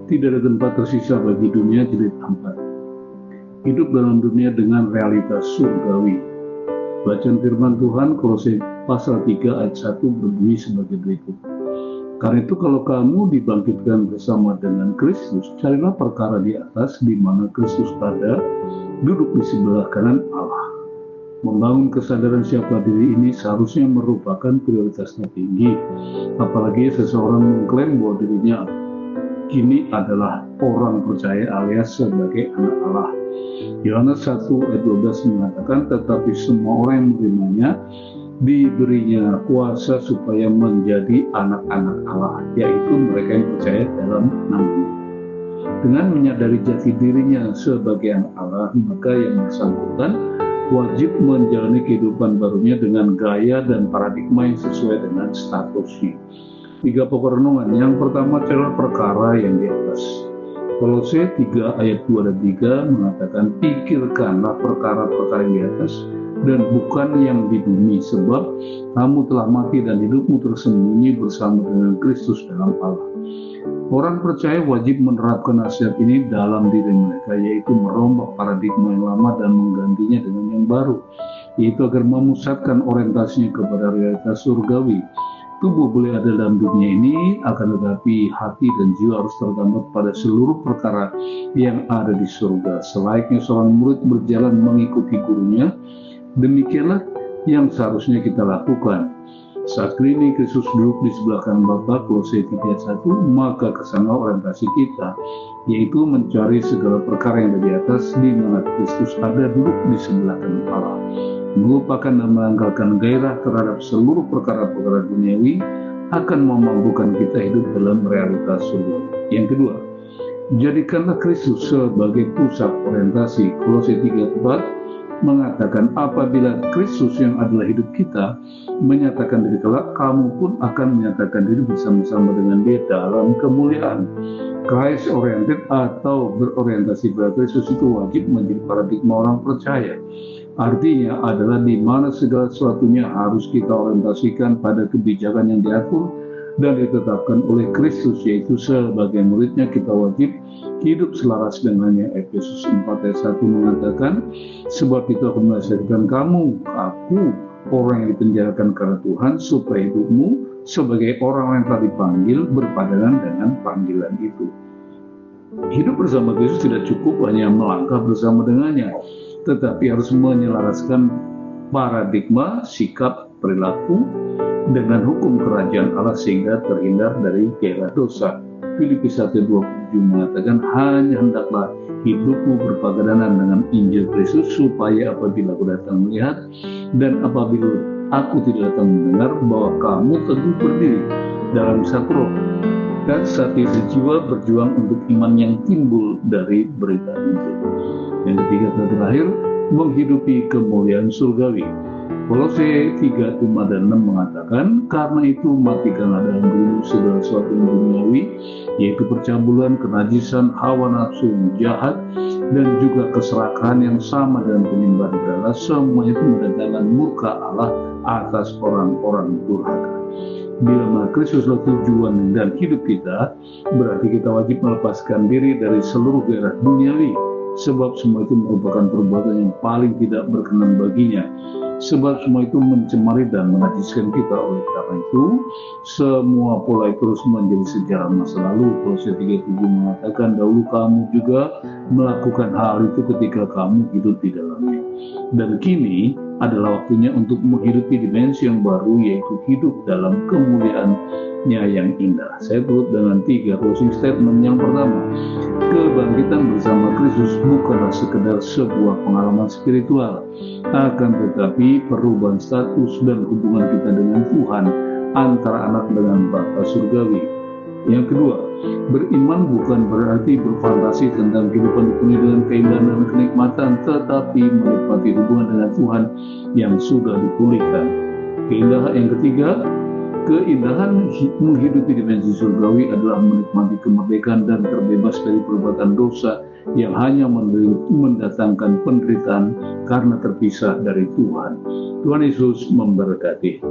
Tidak ada tempat tersisa bagi dunia jilid 4. Hidup dalam dunia dengan realitas surgawi. Bacaan firman Tuhan Kolose pasal 3 ayat 1 berbunyi sebagai berikut. Karena itu kalau kamu dibangkitkan bersama dengan Kristus, carilah perkara di atas di mana Kristus ada, duduk di sebelah kanan Allah. Membangun kesadaran siapa diri ini seharusnya merupakan prioritasnya tinggi, apalagi seseorang mengklaim bahwa dirinya kini adalah orang percaya alias sebagai anak Allah. Yohanes 1 ayat 12 mengatakan, tetapi semua orang yang menerimanya diberinya kuasa supaya menjadi anak-anak Allah, yaitu mereka yang percaya dalam nama-Nya. Dengan menyadari jati dirinya sebagai anak Allah, maka yang bersangkutan wajib menjalani kehidupan barunya dengan gaya dan paradigma yang sesuai dengan statusnya. 3 pokok renungan. Yang pertama adalah perkara yang di atas. Kolose 3 ayat 2 dan 3 mengatakan, pikirkanlah perkara-perkara yang di atas dan bukan yang di bumi, sebab kamu telah mati dan hidupmu tersembunyi bersama dengan Kristus dalam Allah. Orang percaya wajib menerapkan nasihat ini dalam diri mereka, yaitu merombak paradigma yang lama dan menggantinya dengan yang baru, yaitu agar memusatkan orientasinya kepada realitas surgawi. Tubuh boleh ada dalam dunia ini, akan tetapi hati dan jiwa harus tergambar pada seluruh perkara yang ada di surga. Selayaknya seorang murid berjalan mengikuti gurunya, demikianlah yang seharusnya kita lakukan. Saat ini Kristus duduk di sebelah kanan Bapa, Kolose 3:1, maka kesana orientasi kita, yaitu mencari segala perkara yang ada di atas, di mana Kristus ada duduk di sebelah kanan Allah. Melupakan dan menanggalkan gairah terhadap seluruh perkara-perkara duniawi akan memampukan kita hidup dalam realitas surga. Yang kedua, jadikanlah Kristus sebagai pusat orientasi. Kolose 3:4 mengatakan, apabila Kristus yang adalah hidup kita menyatakan diri kelak, kamu pun akan menyatakan diri bersama-sama dengan Dia dalam kemuliaan. Christ oriented atau berorientasi pada Kristus itu wajib menjadi paradigma orang percaya. Artinya adalah di mana segala sesuatunya harus kita orientasikan pada kebijakan yang diatur dan ditetapkan oleh Kristus, yaitu sebagai muridnya kita wajib hidup selaras dengannya. Efesus 4 ayat 1 mengatakan, sebab itu aku menasihatkan kamu, aku orang yang dipenjarakan karena Tuhan, supaya hidupmu sebagai orang yang telah dipanggil berpadangan dengan panggilan itu. Hidup bersama Kristus tidak cukup hanya melangkah bersama dengannya, tetapi harus menyelaraskan paradigma, sikap, perilaku dengan hukum kerajaan Allah sehingga terhindar dari gairah dosa. Filipi 1:27 mengatakan, hanya hendaklah hidupmu berpadanan dengan Injil Kristus, supaya apabila aku datang melihat dan apabila aku tidak datang mendengar, bahwa kamu teguh berdiri dalam satu roh dan satu jiwa berjuang untuk iman yang timbul dari berita Injil. Yang ketiga dan terakhir, menghidupi kemuliaan surgawi. Kolose 3:5 dan 6 mengatakan, karena itu matikanlah dalam dirimu segala sesuatu yang duniawi, yaitu percabulan, kenajisan, hawa nafsu yang jahat, dan juga keserakahan yang sama dengan penyembahan berhala. Semua itu mendatangkan murka Allah atas orang-orang durhaka. Bila mana Kristuslah tujuan dan hidup kita, berarti kita wajib melepaskan diri dari seluruh gairah duniawi, sebab semua itu merupakan perbuatan yang paling tidak berkenan baginya. Sebab semua itu mencemari dan menajiskan kita. Oleh karena itu, semua pola itu terus menjadi sejarah masa lalu. Kolose 3:7 mengatakan, dahulu kamu juga melakukan hal itu ketika kamu hidup di dalamnya. Dan kini adalah waktunya untuk menghidupi dimensi yang baru, yaitu hidup dalam kemuliaannya yang indah. Saya tutup dengan 3 closing statement. Yang pertama, kebangkitan bersama Kristus bukanlah sekedar sebuah pengalaman spiritual, akan tetapi perubahan status dan hubungan kita dengan Tuhan antara anak dengan Bapa surgawi. Yang kedua, beriman bukan berarti berfantasi tentang kehidupan dunia dengan keindahan dan kenikmatan, tetapi menikmati hubungan dengan Tuhan yang sudah dipulihkan. Yang ketiga, keindahan menghidupi dimensi surgawi adalah menikmati kemerdekaan dan terbebas dari perbuatan dosa yang hanya mendatangkan penderitaan karena terpisah dari Tuhan. Tuhan Yesus memberkati.